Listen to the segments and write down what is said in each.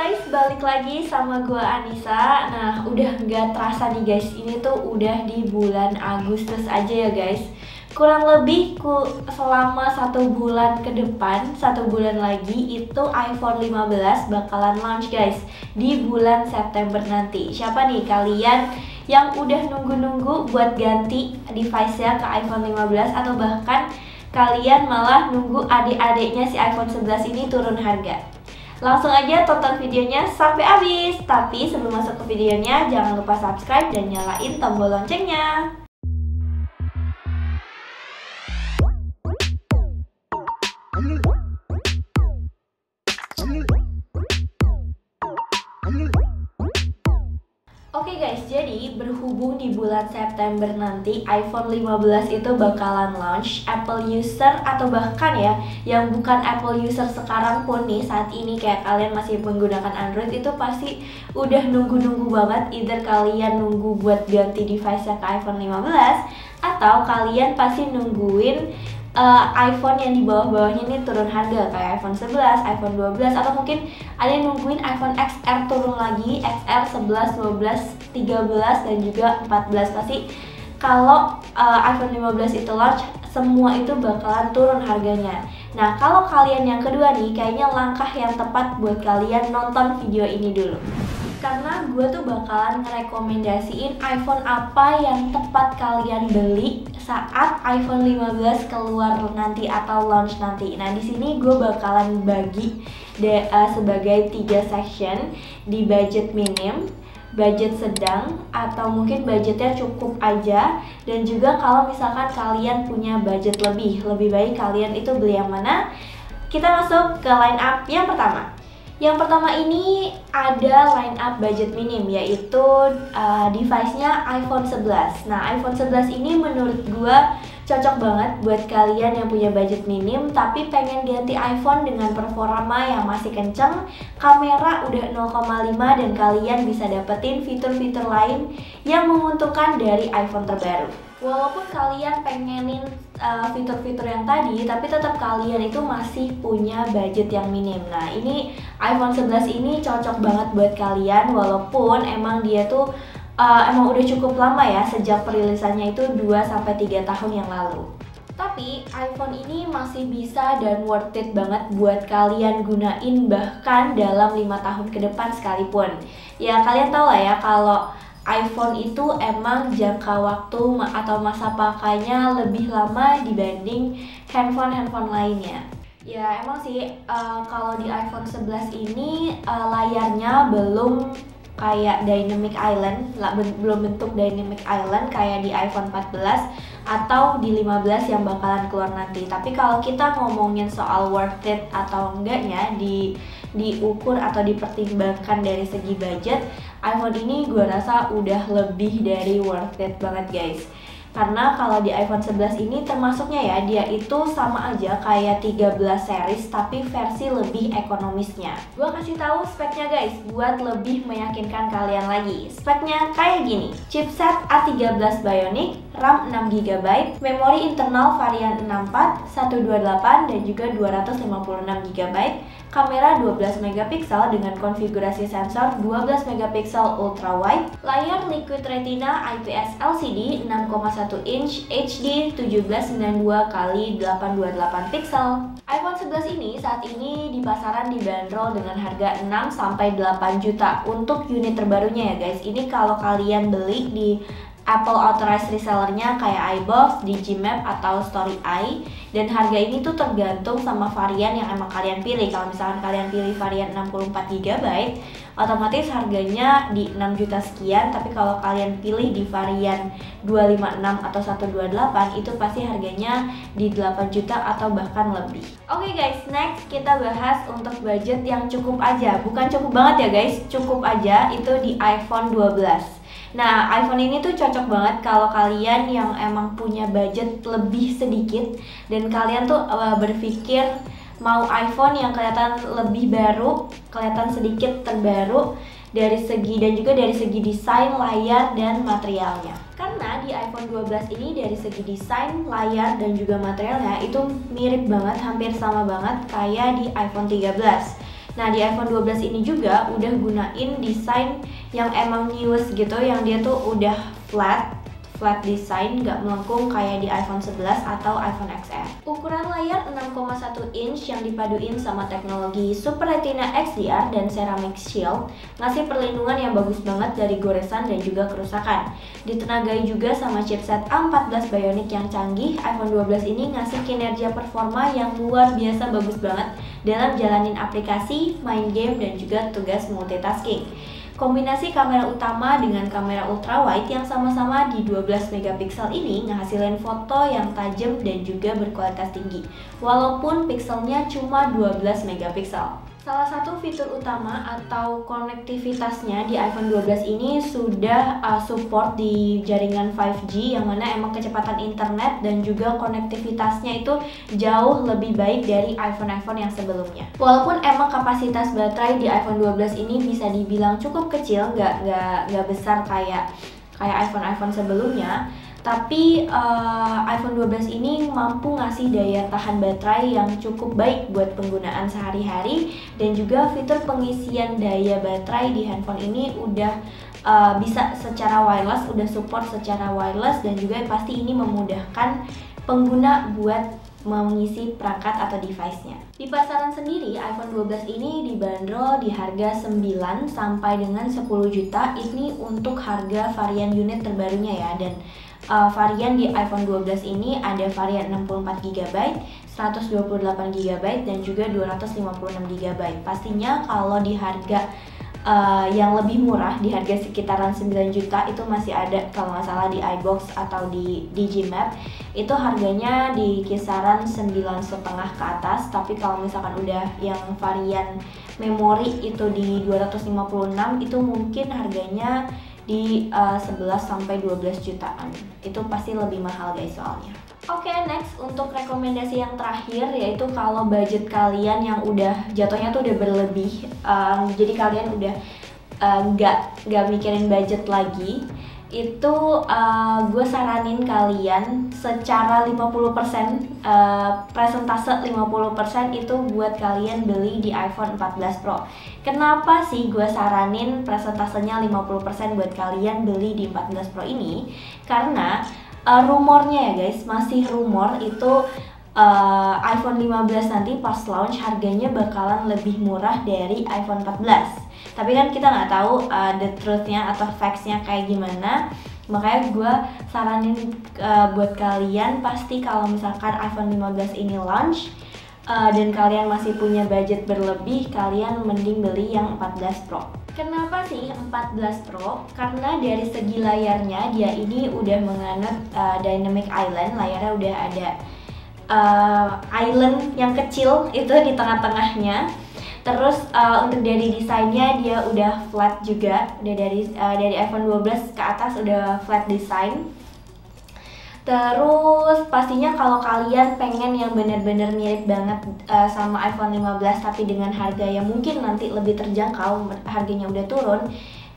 guys, balik lagi sama gua Anissa. Nah, udah nggak terasa nih guys, ini tuh udah di bulan Agustus aja ya guys. Kurang lebih selama 1 bulan ke depan, 1 bulan lagi itu iPhone 15 bakalan launch guys di bulan September nanti. Siapa nih kalian yang udah nunggu-nunggu buat ganti device-nya ke iPhone 15 atau bahkan kalian malah nunggu adik-adiknya si iPhone 11 ini turun harga? Langsung aja tonton videonya sampai habis. Tapi sebelum masuk ke videonya, jangan lupa subscribe dan nyalain tombol loncengnya. Oke guys, jadi berhubung di bulan September nanti iPhone 15 itu bakalan launch, Apple user atau bahkan ya yang bukan Apple user sekarang pun nih saat ini kayak kalian masih menggunakan Android itu pasti udah nunggu-nunggu banget. Either kalian nunggu buat ganti device-nya ke iPhone 15 atau kalian pasti nungguin iPhone yang di bawah-bawahnya ini turun harga kayak iPhone 11, iPhone 12 atau mungkin ada yang nungguin iPhone XR turun lagi, XR 11, 12, 13 dan juga 14. Pasti kalau iPhone 15 itu launch, semua itu bakalan turun harganya. Nah, kalau kalian yang kedua nih, kayaknya langkah yang tepat buat kalian nonton video ini dulu. Karena gue tuh bakalan ngerekomendasiin iPhone apa yang tepat kalian beli saat iPhone 15 keluar nanti atau launch nanti. Nah, di sini gue bakalan bagi sebagai 3 section di budget minim, budget sedang, atau mungkin budgetnya cukup aja, dan juga kalau misalkan kalian punya budget lebih baik kalian itu beli yang mana. Kita masuk ke line up yang pertama. Yang pertama ini ada line up budget minim, yaitu device-nya iPhone 11. Nah, iPhone 11 ini menurut gua cocok banget buat kalian yang punya budget minim tapi pengen ganti iPhone dengan performa yang masih kenceng, kamera udah 0,5 dan kalian bisa dapetin fitur-fitur lain yang menguntungkan dari iPhone terbaru. Walaupun kalian pengenin fitur-fitur yang tadi, tapi tetap kalian itu masih punya budget yang minim. Nah, ini iPhone 11 ini cocok banget buat kalian walaupun emang dia tuh emang udah cukup lama ya, sejak perilisannya itu 2-3 tahun yang lalu. Tapi iPhone ini masih bisa dan worth it banget buat kalian gunain bahkan dalam 5 tahun ke depan sekalipun. Ya, kalian tau lah ya kalau iPhone itu emang jangka waktu atau masa pakainya lebih lama dibanding handphone lainnya. Ya emang sih kalau di iPhone 11 ini layarnya belum kayak Dynamic Island, belum bentuk Dynamic Island kayak di iPhone 14 atau di 15 yang bakalan keluar nanti. Tapi kalau kita ngomongin soal worth it atau enggaknya diukur atau dipertimbangkan dari segi budget, iPhone ini gue rasa udah lebih dari worth it banget guys. Karena kalau di iPhone 11 ini termasuknya ya, dia itu sama aja kayak 13 series tapi versi lebih ekonomisnya. Gue kasih tahu speknya guys buat lebih meyakinkan kalian lagi. Speknya kayak gini: chipset A13 Bionic, RAM 6GB, memori internal varian 64, 128 dan juga 256GB, kamera 12MP dengan konfigurasi sensor 12MP ultra wide, layar liquid retina IPS LCD 6,1 inch HD 1792x828 pixel. iPhone 11 ini saat ini di pasaran dibanderol dengan harga 6-8 juta untuk unit terbarunya ya guys. Ini kalau kalian beli di Apple authorized resellernya kayak iBox, Digimap atau Story Eye. Dan harga ini tuh tergantung sama varian yang emang kalian pilih. Kalau misalkan kalian pilih varian 64GB, otomatis harganya di 6 juta sekian. Tapi kalau kalian pilih di varian 256 atau 128, itu pasti harganya di 8 juta atau bahkan lebih. Oke guys, next kita bahas untuk budget yang cukup aja. Bukan cukup banget ya guys, cukup aja, itu di iPhone 12. Nah, iPhone ini tuh cocok banget kalau kalian yang emang punya budget lebih sedikit dan kalian tuh berpikir mau iPhone yang kelihatan lebih baru, kelihatan sedikit terbaru dari segi dan juga dari segi desain, layar, dan materialnya. Karena di iPhone 12 ini dari segi desain, layar, dan juga materialnya itu mirip banget, hampir sama banget kayak di iPhone 13. Nah, di iPhone 12 ini juga udah gunain desain yang emang newest gitu, yang dia tuh udah flat design, nggak melengkung kayak di iPhone 11 atau iPhone XR. Ukuran layar 6,1 inch yang dipaduin sama teknologi Super Retina XDR dan Ceramic Shield ngasih perlindungan yang bagus banget dari goresan dan juga kerusakan. Ditenagai juga sama chipset A14 Bionic yang canggih, iPhone 12 ini ngasih kinerja performa yang luar biasa bagus banget dalam jalanin aplikasi, main game, dan juga tugas multitasking. Kombinasi kamera utama dengan kamera ultrawide yang sama-sama di 12 megapiksel ini ngehasilin foto yang tajam dan juga berkualitas tinggi, walaupun pikselnya cuma 12 megapiksel. Salah satu fitur utama atau konektivitasnya di iPhone 12 ini sudah support di jaringan 5G, yang mana emang kecepatan internet dan juga konektivitasnya itu jauh lebih baik dari iPhone-iPhone yang sebelumnya. Walaupun emang kapasitas baterai di iPhone 12 ini bisa dibilang cukup kecil, nggak besar kayak iPhone sebelumnya, tapi iPhone 12 ini mampu ngasih daya tahan baterai yang cukup baik buat penggunaan sehari-hari, dan juga fitur pengisian daya baterai di handphone ini udah bisa secara wireless, udah support secara wireless, dan juga pasti ini memudahkan pengguna buat mengisi perangkat atau device-nya. Di pasaran sendiri, iPhone 12 ini dibanderol di harga 9 sampai dengan 10 juta. Ini untuk harga varian unit terbarunya ya, dan varian di iPhone 12 ini ada varian 64GB, 128GB, dan juga 256GB. Pastinya kalau di harga yang lebih murah, di harga sekitaran 9 juta itu masih ada, kalau nggak salah di iBox atau di Gmap itu harganya di kisaran 9,5 ke atas. Tapi kalau misalkan udah yang varian memori itu di 256, itu mungkin harganya di 11 sampai 12 jutaan. Itu pasti lebih mahal guys soalnya. Oke, next untuk rekomendasi yang terakhir, yaitu kalau budget kalian yang udah jatuhnya tuh udah berlebih, jadi kalian udah nggak mikirin budget lagi, itu gue saranin kalian secara 50%, presentase 50% itu buat kalian beli di iPhone 14 Pro. Kenapa sih gue saranin presentasenya 50% buat kalian beli di 14 Pro ini? Karena rumornya ya guys, masih rumor itu iPhone 15 nanti pas launch harganya bakalan lebih murah dari iPhone 14. Tapi kan kita nggak tahu the truth-nya atau facts-nya kayak gimana. Makanya gue saranin buat kalian, pasti kalau misalkan iPhone 15 ini launch dan kalian masih punya budget berlebih, kalian mending beli yang 14 Pro. Kenapa sih 14 Pro? Karena dari segi layarnya dia ini udah menganut Dynamic Island, layarnya udah ada island yang kecil itu di tengah-tengahnya. Terus untuk dari desainnya dia udah flat juga, udah dari iPhone 12 ke atas udah flat design. Terus pastinya kalau kalian pengen yang bener-bener mirip banget sama iPhone 15 tapi dengan harga yang mungkin nanti lebih terjangkau, harganya udah turun,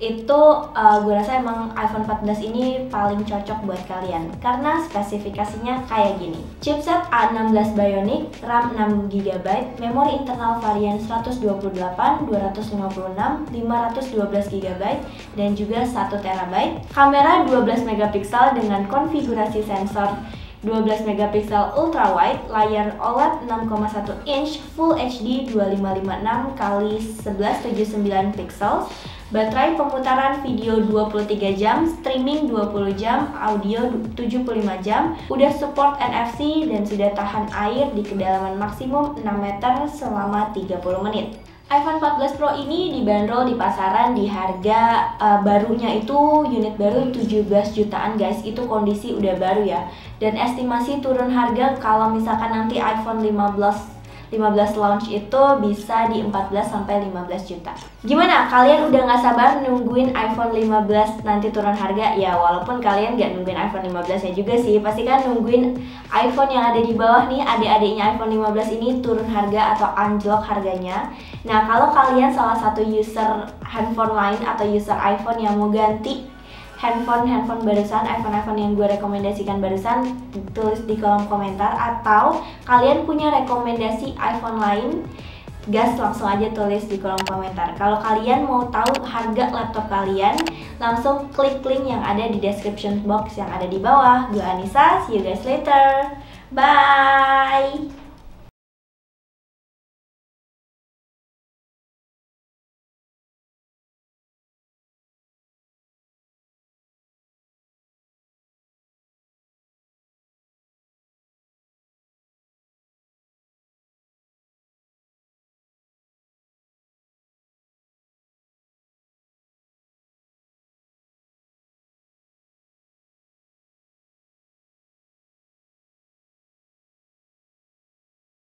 itu gue rasa emang iPhone 14 ini paling cocok buat kalian karena spesifikasinya kayak gini. Chipset A16 Bionic, RAM 6GB, memori internal varian 128, 256, 512GB, dan juga 1TB. Kamera 12 megapiksel dengan konfigurasi sensor 12 megapiksel ultrawide, layar OLED 6,1 inch Full HD 2556 x 1179 pixels. Baterai pemutaran video 23 jam, streaming 20 jam, audio 75 jam, udah support NFC dan sudah tahan air di kedalaman maksimum 6 meter selama 30 menit. iPhone 14 Pro ini dibanderol di pasaran di harga barunya itu unit baru 17 jutaan guys, itu kondisi udah baru ya. Dan estimasi turun harga kalau misalkan nanti iPhone 15 launch itu bisa di 14 sampai 15 juta. Gimana? Kalian udah gak sabar nungguin iPhone 15 nanti turun harga? Ya walaupun kalian gak nungguin iPhone 15 ya juga sih, pasti kan nungguin iPhone yang ada di bawah nih, adik-adiknya iPhone 15 ini turun harga atau anjlok harganya. Nah kalau kalian salah satu user handphone lain atau user iPhone yang mau ganti handphone barusan, iPhone yang gue rekomendasikan barusan, tulis di kolom komentar. Atau kalian punya rekomendasi iPhone lain gas langsung aja tulis di kolom komentar. Kalau kalian mau tahu harga laptop kalian, langsung klik link yang ada di description box yang ada di bawah. Gue Anissa, see you guys later. Bye.